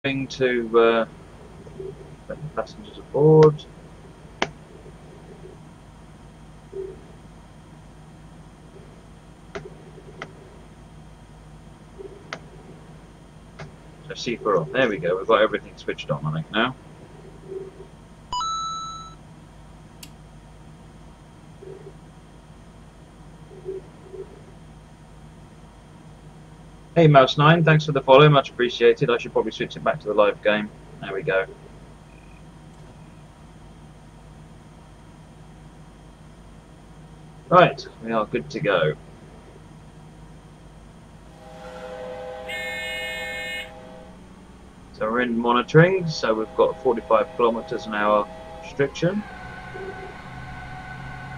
to let the passengers aboard. So SIFA on. There we go. We've got everything switched on, I think, now. Hey Mouse9, thanks for the follow, much appreciated. I should probably switch it back to the live game. There we go. Right, we are good to go. So we're in monitoring, so we've got 45 kilometers an hour restriction.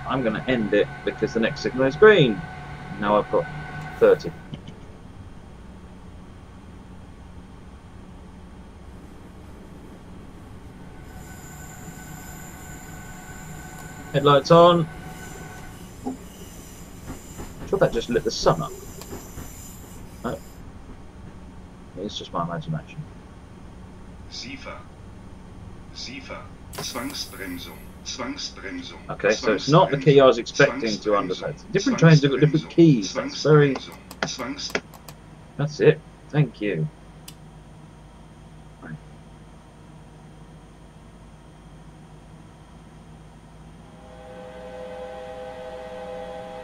I'm going to end it because the next signal is green. Now I've got 30. Headlights on. I'm sure that just lit the sun up. No. It's just my imagination. SIFA. SIFA. Zwangsbremsung. Zwangsbremsung. Okay, so it's not the key I was expecting to undertake. Different trains have got different keys. That's very... That's it. Thank you.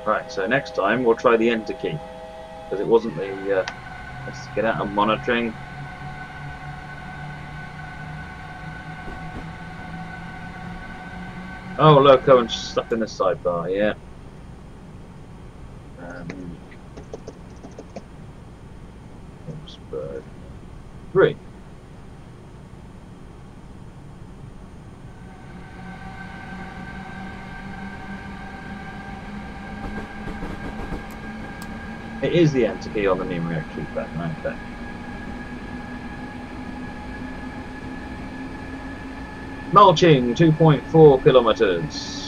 Right, so next time we'll try the enter key, because it wasn't the... let's get out of monitoring. Oh, loco and stuck in the sidebar, yeah. Augsburg 3. It is the enter key on the numeric keypad, okay. Mulching, 2.4 kilometers.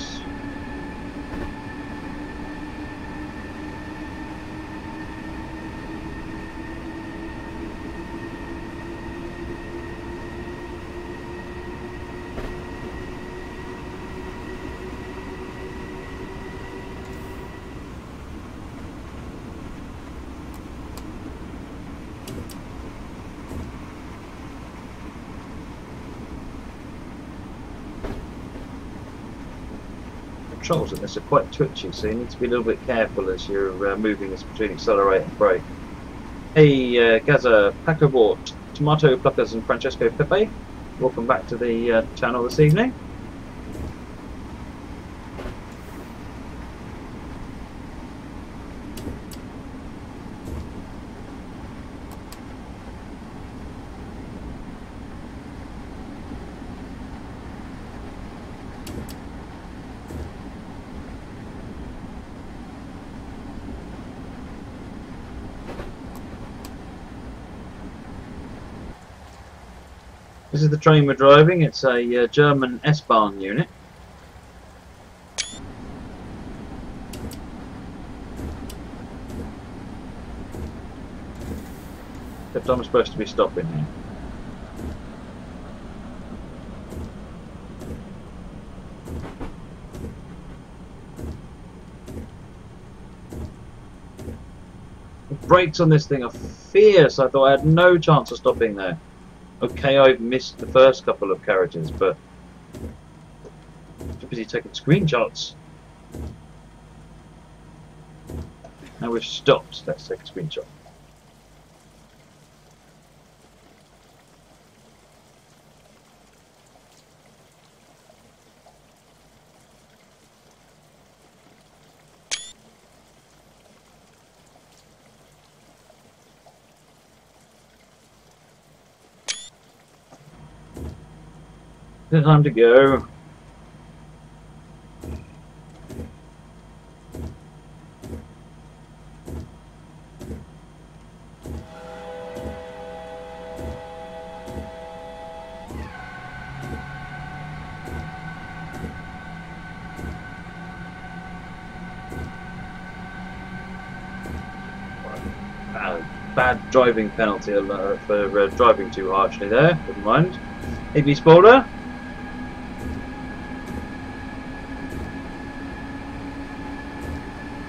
Controls in this are quite twitchy, so you need to be a little bit careful as you're moving this between accelerate and brake. Hey Gaza, Pacobort, Tomato Pluckers and Francesco Pepe, welcome back to the channel this evening. This is the train we're driving. It's a German S-Bahn unit. Except I'm supposed to be stopping here. The brakes on this thing are fierce. I thought I had no chance of stopping there. Okay, I've missed the first couple of carriages, but I'm too busy taking screenshots. Now we've stopped, let's take a screenshot. It's time to go. bad driving penalty for driving too harshly there. Wouldn't mind. AB spoiler.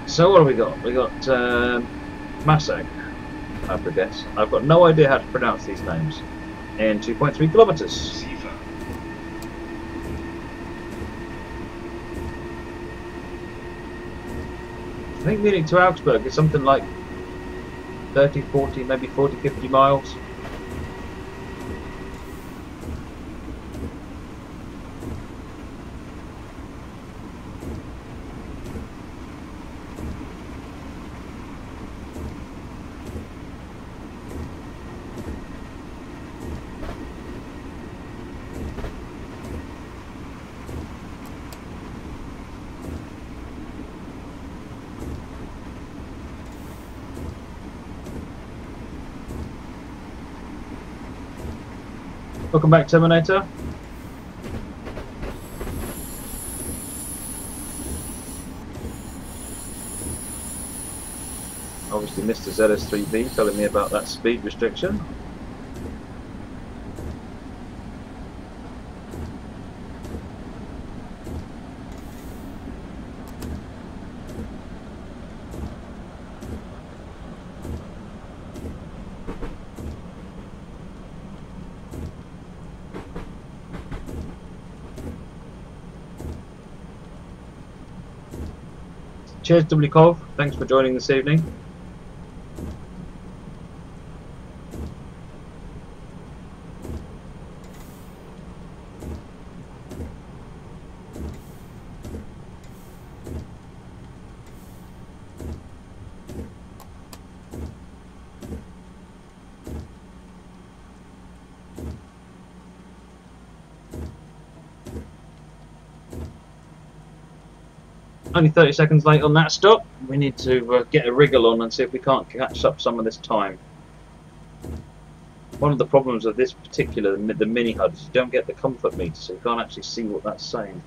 So what have we got? We got Masak, I guess. I've got no idea how to pronounce these names. In 2.3 kilometers. SIFA. I think Munich to Augsburg is something like 30, 40, maybe 40, 50 miles. Welcome back, Terminator. Obviously Mr. ZS3B telling me about that speed restriction. Cheers, Dublikov. Thanks for joining this evening. Only 30 seconds late on that stop. We need to get a wriggle on and see if we can't catch up some of this time. One of the problems of this particular, the mini HUD, is you don't get the comfort meter, so you can't actually see what that's saying.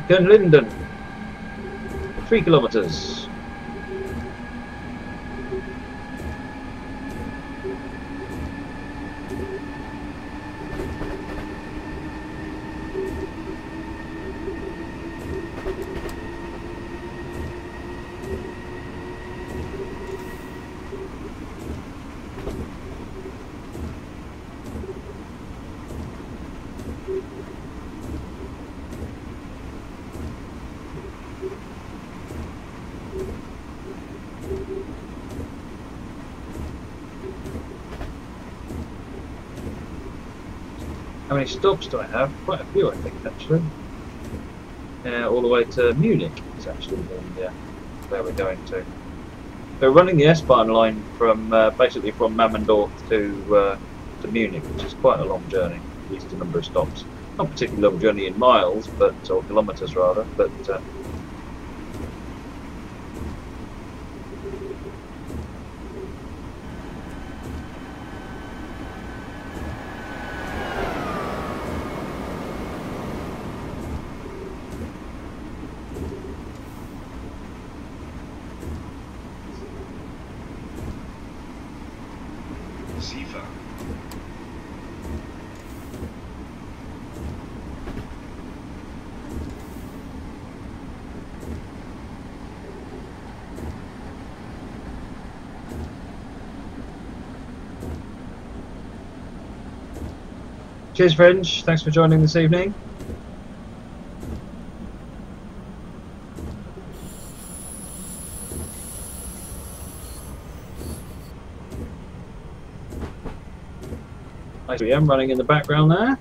Linden, 3 kilometers. How many stops do I have? Quite a few, I think, actually. All the way to Munich is actually where we're going to. We're running the S-Bahn line from basically from Mammendorf to Munich, which is quite a long journey, at least a number of stops. Not particularly long journey in miles, or kilometres rather, but SIFA. cheers, Fringe. Thanks for joining this evening. IBM running in the background there.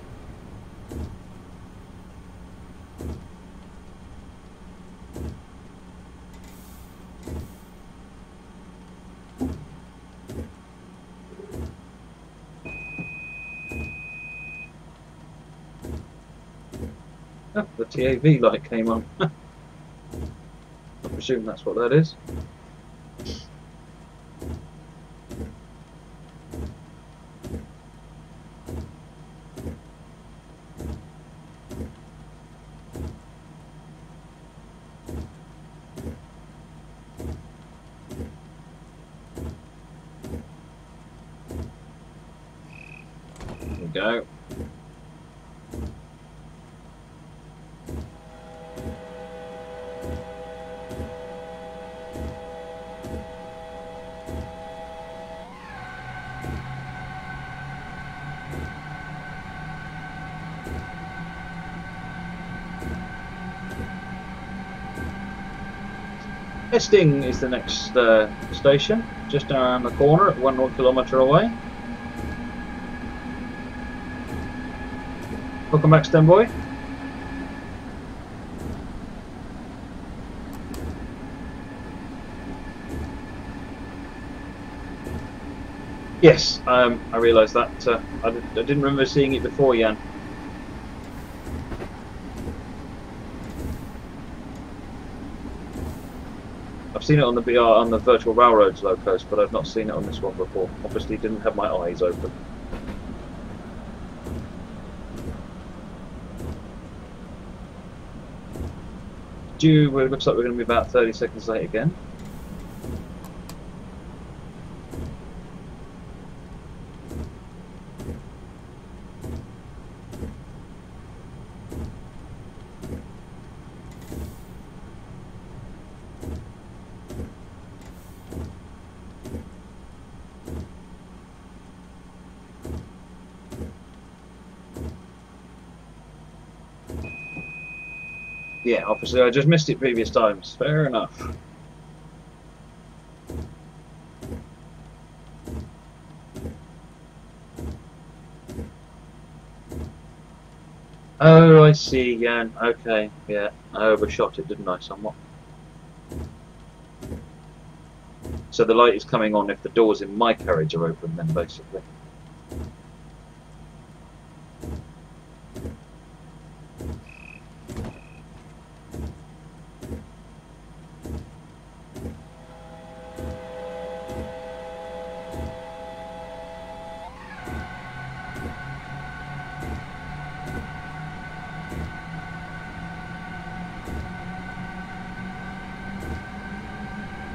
The TAV light came on. I presume that's what that is. There we go. Esting is the next station, just around the corner at 1 kilometre away. Welcome back, Stemboy. Yes, I realised that. I didn't remember seeing it before, Jan. I've seen it on the BR on the Virtual Railroads locos, but I've not seen it on this one before. Obviously, didn't have my eyes open. It looks like we're going to be about 30 seconds late again. Yeah, obviously I just missed it previous times. Fair enough. Oh, I see, Jan. Okay, yeah. I overshot it, didn't I, somewhat? So the light is coming on if the doors in my carriage are open, then, basically.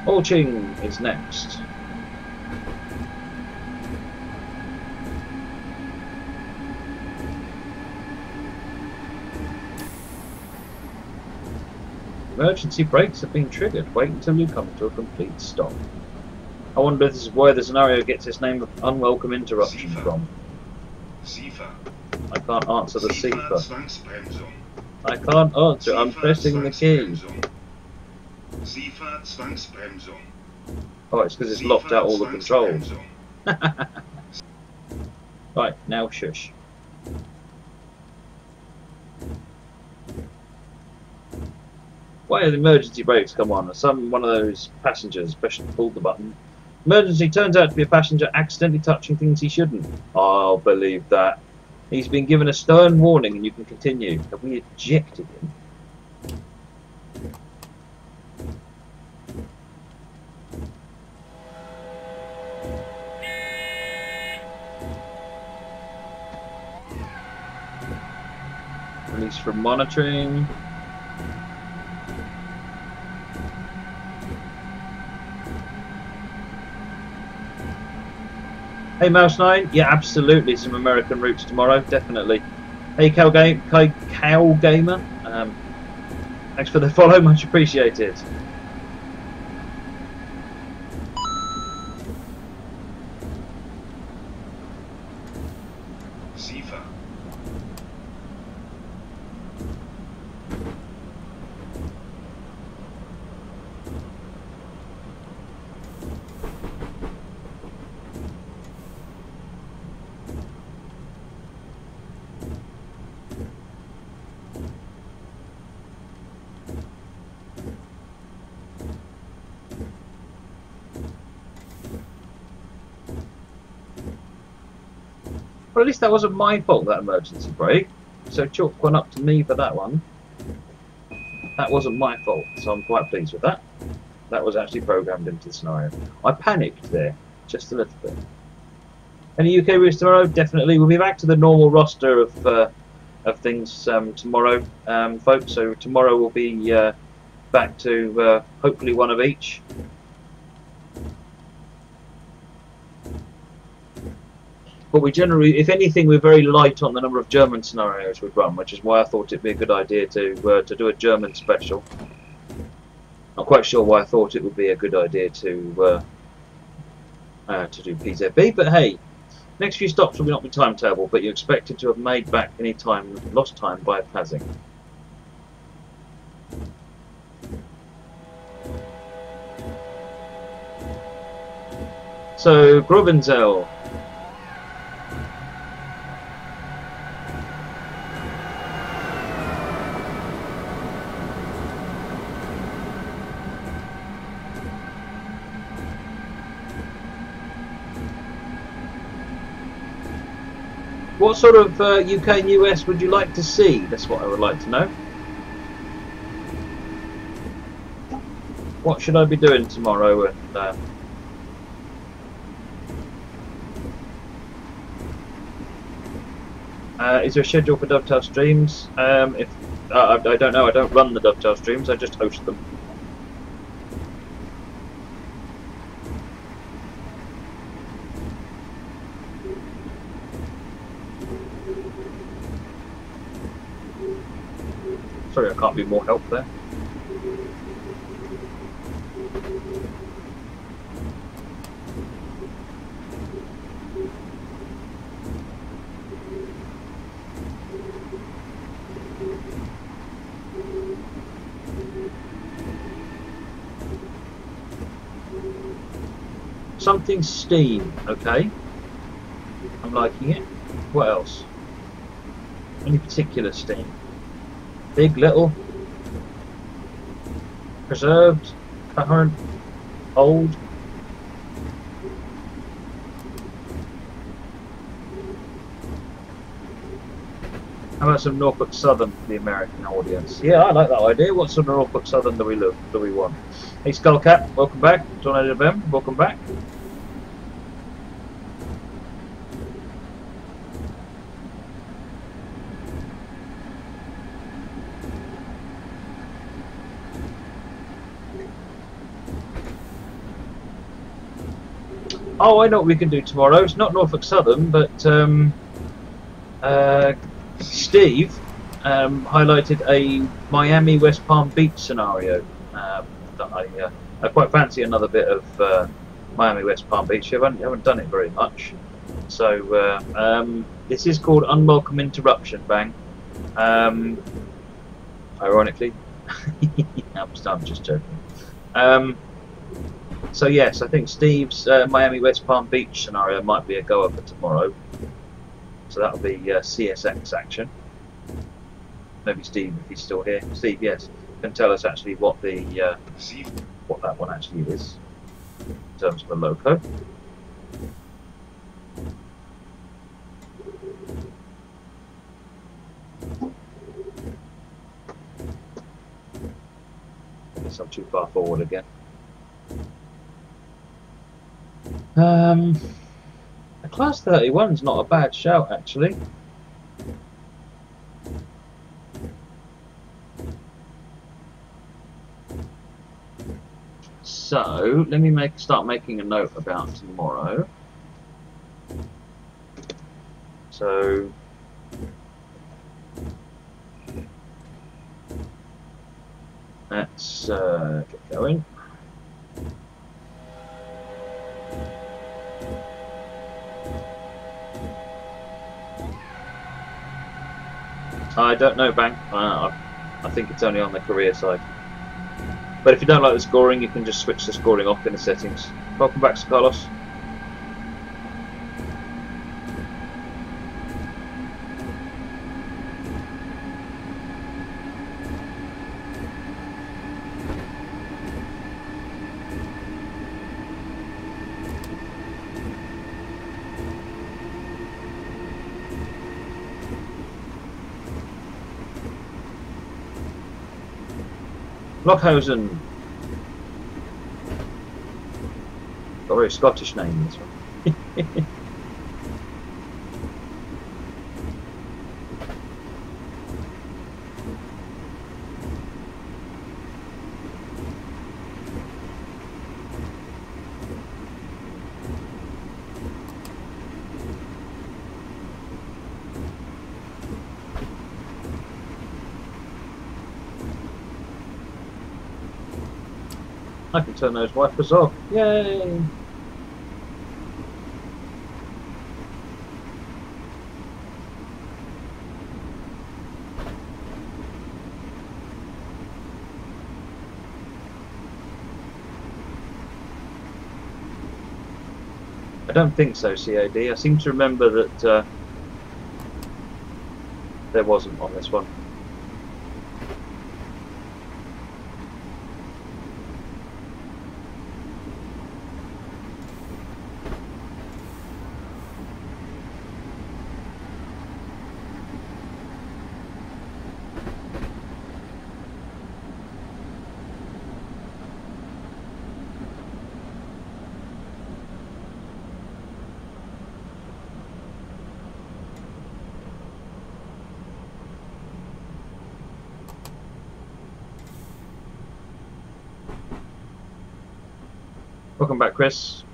Orching is next. Emergency brakes have been triggered. Wait until you come to a complete stop. I wonder if this is where the scenario gets its name of unwelcome interruption SIFA. from. SIFA. I can't answer the SIFA SIFA. Zwangsbremsung. I can't answer. I'm SIFA pressing the key. Zwangsbremsung. SIFA Zwangsbremsung. Oh, it's because it's SIFA locked out all the controls. Zwangsbremsung. Right, now shush. Why have the emergency brakes come on? One of those passengers especially pulled the button. Emergency turns out to be a passenger accidentally touching things he shouldn't. I'll believe that. He's been given a stern warning and you can continue. Have we ejected him? Release from monitoring. Hey Mouse9, yeah, absolutely, some American routes tomorrow, definitely. Hey Cow Gamer, thanks for the follow, much appreciated. SIFA. Well, at least that wasn't my fault, that emergency brake. So chalk one up to me for that one. That wasn't my fault, so I'm quite pleased with that. That was actually programmed into the scenario. I panicked there, just a little bit. Any UK routes tomorrow? Definitely. We'll be back to the normal roster of things tomorrow, folks. So tomorrow we'll be back to hopefully one of each. But we generally, if anything, we're very light on the number of German scenarios we've run, which is why I thought it'd be a good idea to do a German special. Not quite sure why I thought it would be a good idea to do PZB, but hey, next few stops will not be timetable, but you're expected to have made back any time lost time by passing. So Grobenzel. What sort of UK and US would you like to see? That's what I would like to know. What should I be doing tomorrow? And is there a schedule for Dovetail streams? If I don't know, I don't run the Dovetail streams. I just host them. Sorry, I can't be more help there. Something steam, okay. I'm liking it. What else? Any particular steam? Big, little, preserved, current, old. How about some Norfolk Southern for the American audience? Yeah, I like that idea. What sort of Norfolk Southern do we want? Hey Skullcat, welcome back. Tornado of M, welcome back. Oh, I know what we can do tomorrow. It's not Norfolk Southern, but Steve highlighted a Miami West Palm Beach scenario that I quite fancy another bit of Miami West Palm Beach. I haven't done it very much, so this is called Unwelcome Interruption. Bang. Ironically, I'm just joking. So yes, I think Steve's Miami West Palm Beach scenario might be a goer for tomorrow. So that'll be CSX action. Maybe Steve, if he's still here. Steve, yes, can tell us actually what the what that one actually is in terms of the loco. I guess I'm too far forward again. A class 31's not a bad shout actually. So let me start making a note about tomorrow. So let's get going. I don't know, Bang. I think it's only on the career side. But if you don't like the scoring, you can just switch the scoring off in the settings. Welcome back, Sir Carlos. Lockhausen. Got a very Scottish name, this one. I can turn those wipers off. Yay! I don't think so, CAD. I seem to remember that there wasn't on this one. Welcome back, Chris.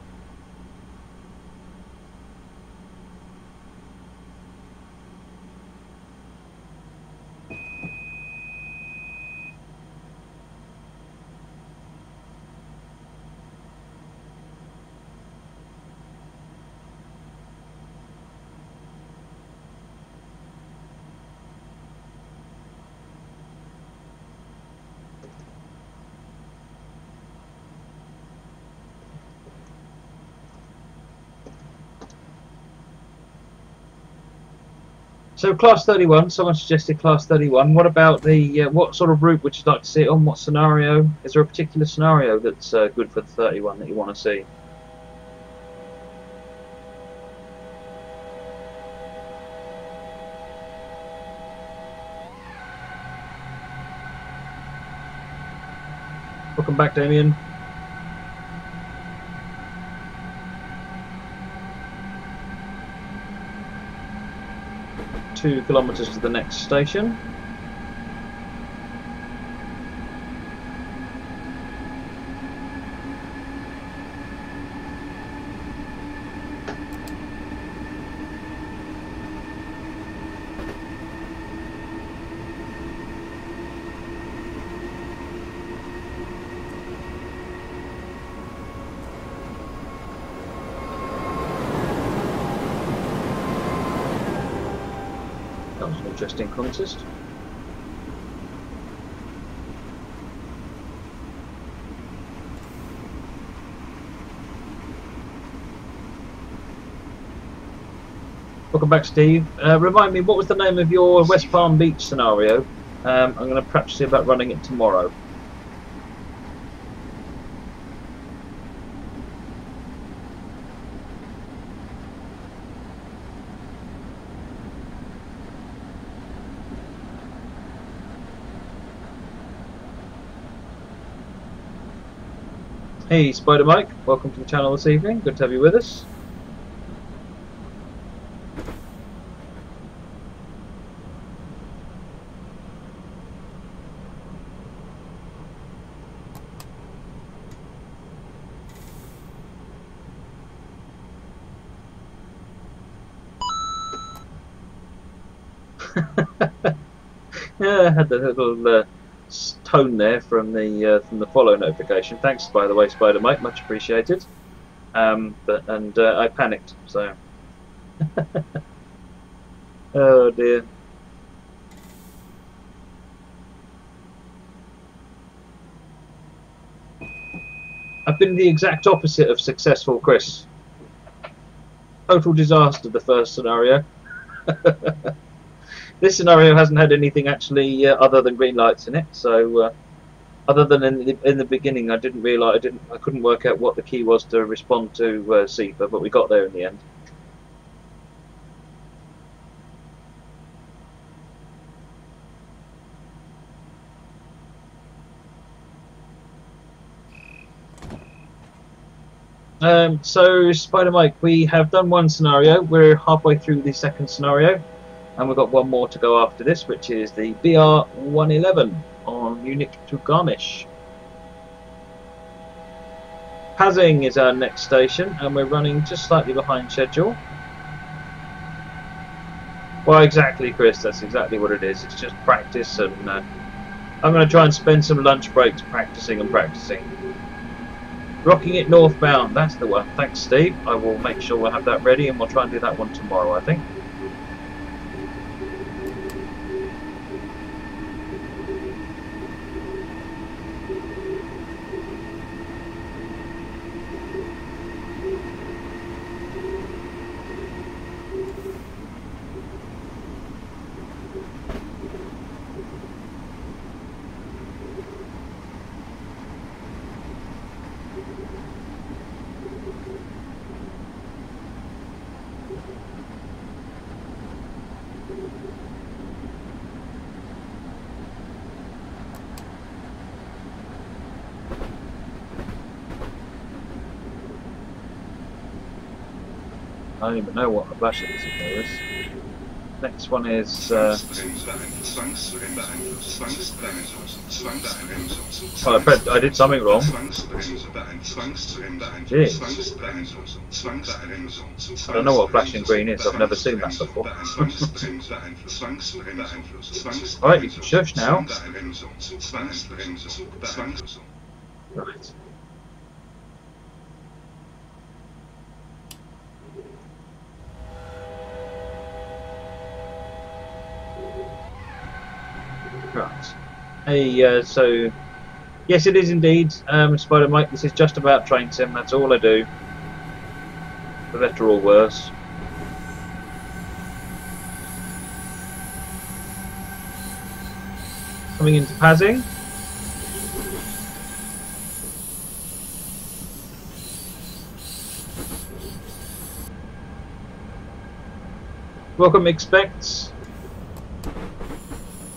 So class 31, someone suggested class 31. What about the, what sort of route would you like to see it on? What scenario? Is there a particular scenario that's good for the 31 that you want to see? Welcome back, Damien. 2 kilometres to the next station. That was an interesting contest. Welcome back, Steve. Remind me, what was the name of your West Palm Beach scenario? I'm going to perhaps see about running it tomorrow. Hey, Spider Mike, welcome to the channel this evening. Good to have you with us. Yeah, I had the little tone there from the follow notification. Thanks, by the way, Spider Mike, much appreciated. I panicked, so. Oh dear. I've been the exact opposite of successful, Chris. Total disaster, the first scenario. This scenario hasn't had anything actually other than green lights in it. So, other than in the beginning, I didn't realise I couldn't work out what the key was to respond to SIFA, but we got there in the end. So Spider Mike, we have done one scenario. We're halfway through the second scenario, and we've got one more to go after this, which is the BR423 on Munich to Garmisch. Pazing is our next station, and we're running just slightly behind schedule. Well, exactly, Chris. That's exactly what it is. It's just practice, and I'm going to try and spend some lunch breaks practicing and practicing. Rocking it northbound, that's the one. Thanks, Steve. I will make sure we'll have that ready, and we'll try and do that one tomorrow, I think. I don't even know what a flashing signal is. Next one is. Well, I did something wrong. Jeez. I don't know what flashing green is. I've never seen that before. Alright, you can shush now. Right. Right. Hey, so yes, it is indeed, Spider Mike. This is just about train sim. That's all I do, for better or worse. Coming into Pazing. Welcome, Expects.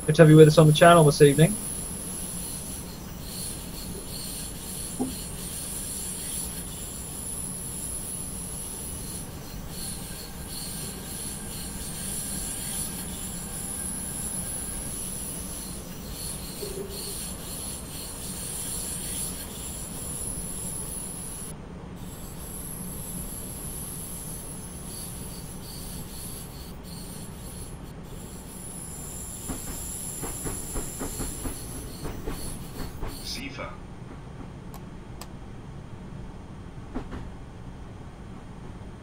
Good to have you with us on the channel this evening. SIFA.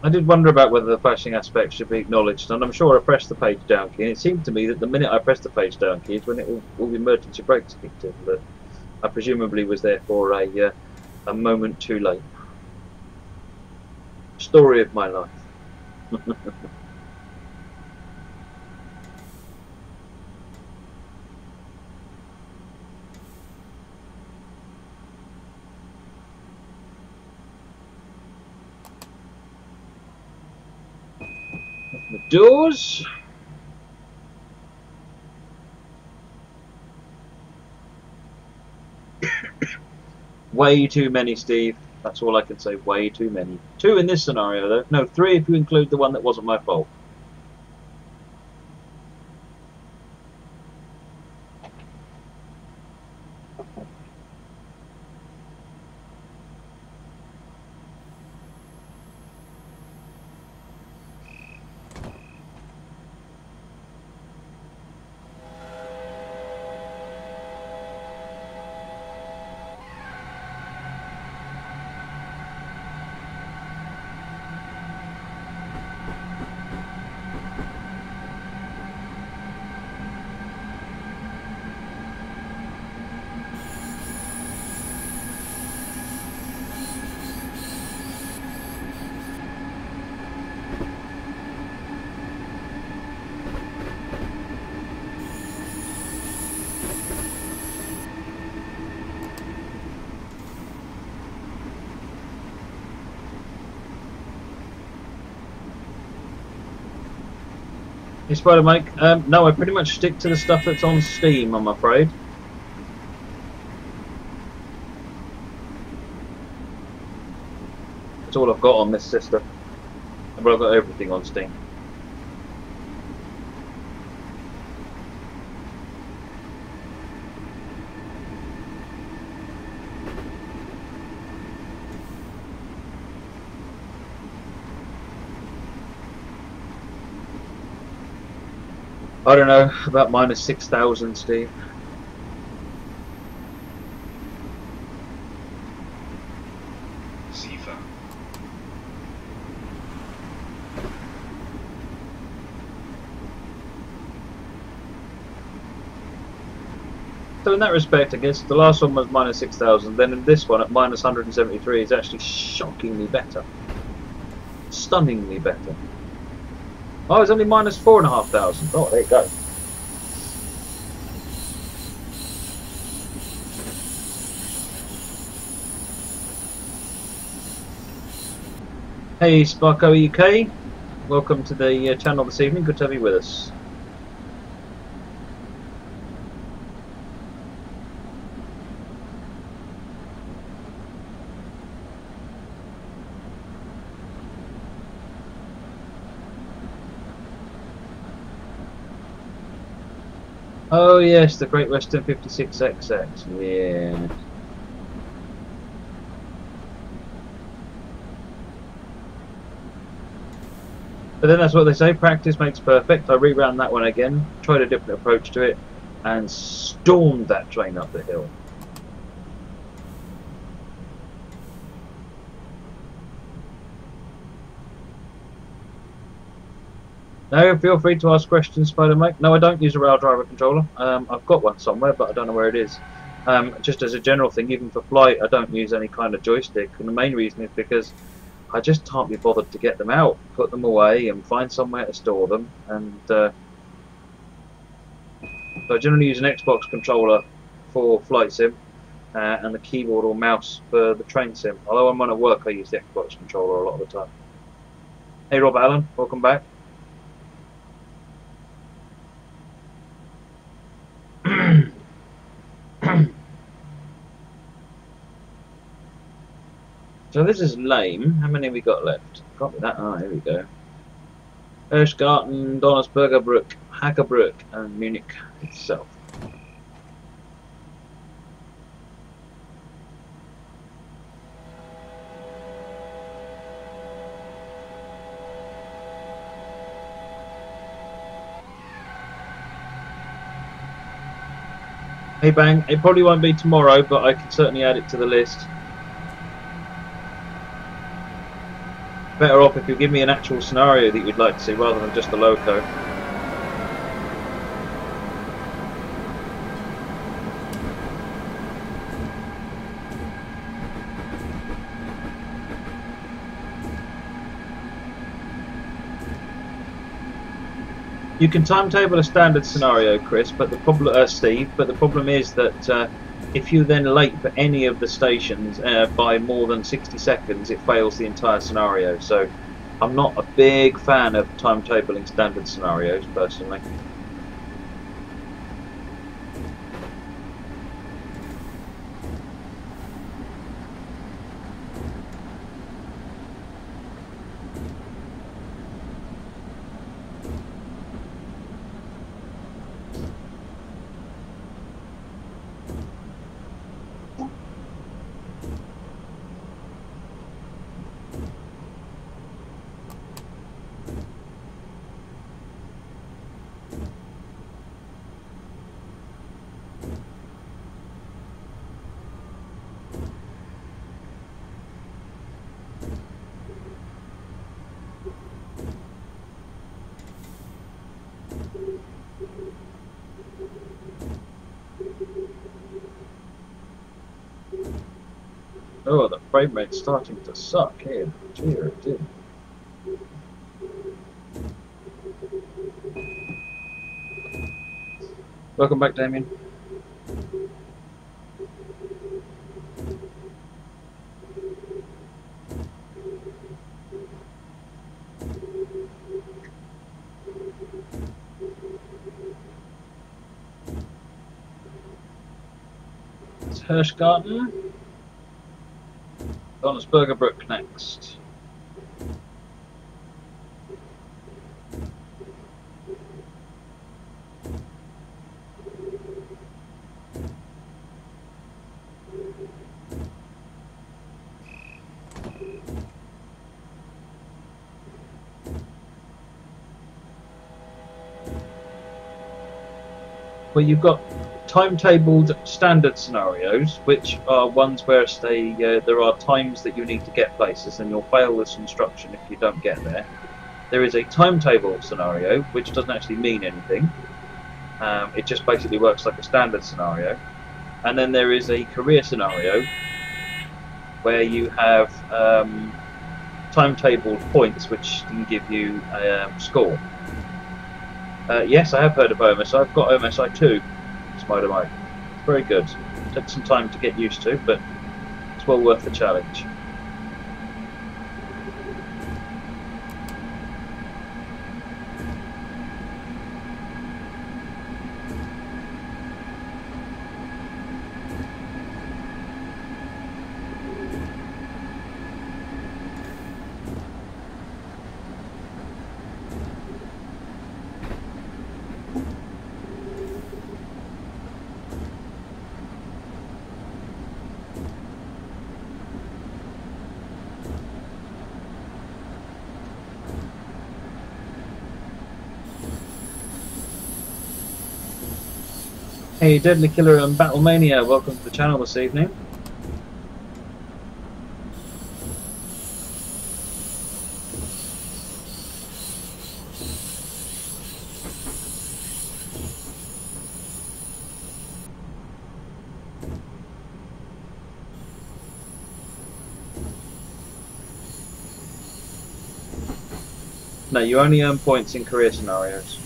I did wonder about whether the flashing aspect should be acknowledged, and I'm sure I pressed the page down key, and it seemed to me that the minute I pressed the page down key is when all the emergency brakes kicked in, but I presumably was there for a moment too late. Story of my life. The doors. Way too many, Steve. That's all I can say. Way too many. 2 in this scenario, though. No, 3 if you include the one that wasn't my fault. Hey, Spider Mike. No, I pretty much stick to the stuff that's on Steam, I'm afraid. That's all I've got on this sister. But I've got everything on Steam. I don't know, about minus 6,000, Steve. SIFA. So in that respect, I guess the last one was minus 6,000. Then in this one at minus 173 is actually shockingly better, stunningly better. Oh, it's only minus 4,500. Oh, there you go. Hey, Sparko UK. Welcome to the channel this evening. Good to have you with us. Oh yes, the Great Western 56XX. Yeah. But then that's what they say, practice makes perfect. I reran that one again, tried a different approach to it, and stormed that train up the hill. No, feel free to ask questions, Spider-Mate. No, I don't use a rail driver controller. I've got one somewhere, but I don't know where it is. Just as a general thing, even for flight, I don't use any kind of joystick. And the main reason is because I just can't be bothered to get them out, put them away, and find somewhere to store them. And so I generally use an Xbox controller for flight sim, and the keyboard or mouse for the train sim. Although I'm on at work, I use the Xbox controller a lot of the time. Hey, Rob Allen, welcome back. So this is lame. How many have we got left? Can't be that. Oh, here we go. Hirschgarten, Donnersberger Brook, Hackerbrook, and Munich itself. Hey Bang, it probably won't be tomorrow, but I can certainly add it to the list. Better off if you give me an actual scenario that you'd like to see rather than just the loco. You can timetable a standard scenario, Chris, but the problem, Steve. But the problem is that if you're then late for any of the stations by more than 60 seconds, it fails the entire scenario. So, I'm not a big fan of timetabling standard scenarios, personally. Oh, the frame rate's starting to suck here. Dear, dear. Welcome back, Damien. It's Hirschgarten. Donnersberger Brook next. Well, you've got timetabled standard scenarios, which are ones where there are times that you need to get places, and you'll fail this instruction if you don't get there. There is a timetable scenario, which doesn't actually mean anything. It just basically works like a standard scenario. And then there is a career scenario, where you have timetabled points, which can give you a score. Yes, I have heard of OMSI. I've got OMSI 2, Spider Mike. It's very good. It takes some time to get used to, but it's well worth the challenge. Hey, Deadly Killer and Battlemania, welcome to the channel this evening. No, you only earn points in career scenarios.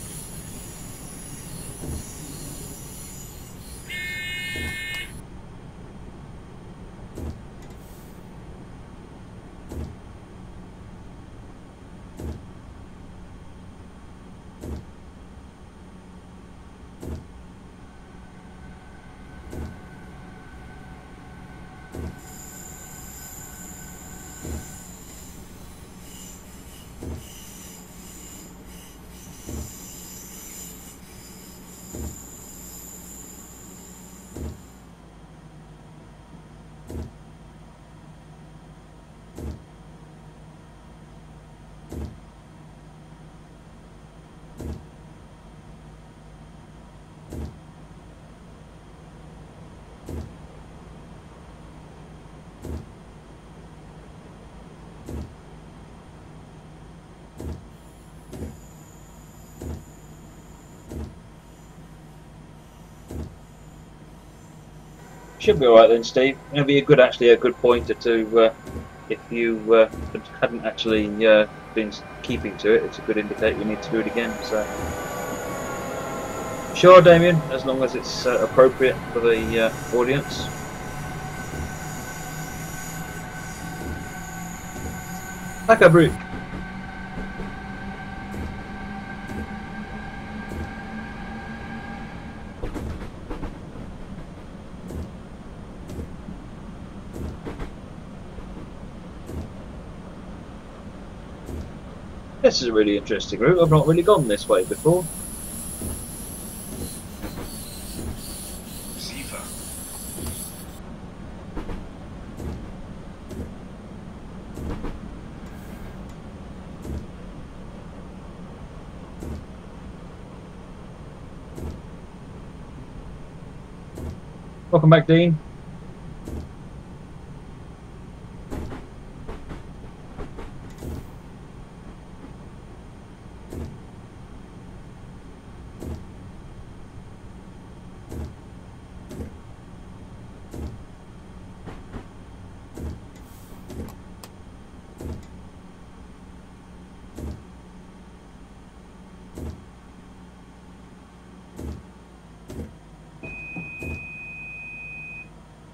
Should be alright then, Steve. It'll be actually a good pointer to if you hadn't actually been keeping to it. It's a good indicator you need to do it again. So sure, Damien, as long as it's appropriate for the audience. Ackerbrook. This is a really interesting route. I've not really gone this way before. SIFA. Welcome back, Dean.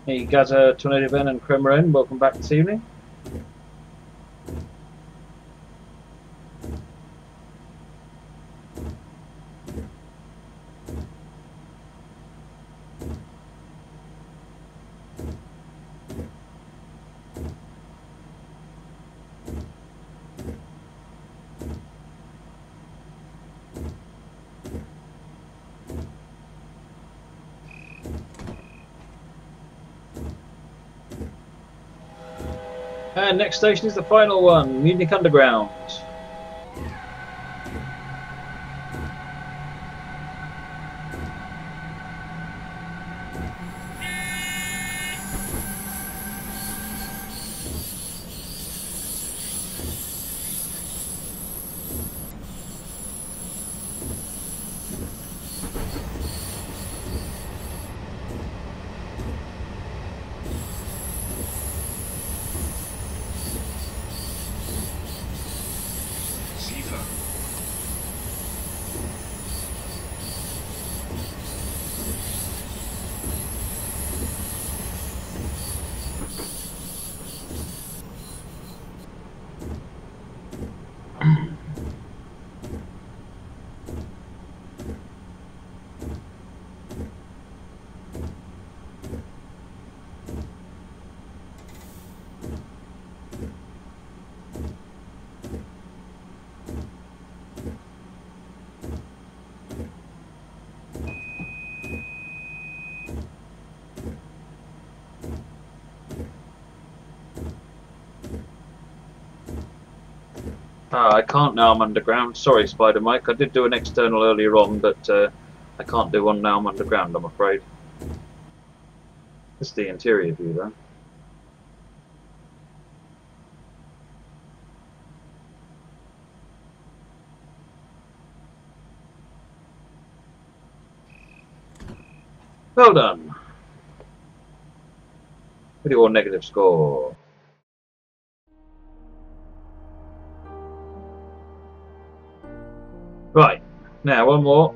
Hey, Gaza, Tornado Ben and Cremarin, welcome back this evening. And next station is the final one, Munich Underground. I can't now, I'm underground. Sorry, Spider Mike. I did do an external earlier on, but I can't do one now, I'm underground, I'm afraid. This is the interior view, though. Well done. With your negative score. Right, now one more.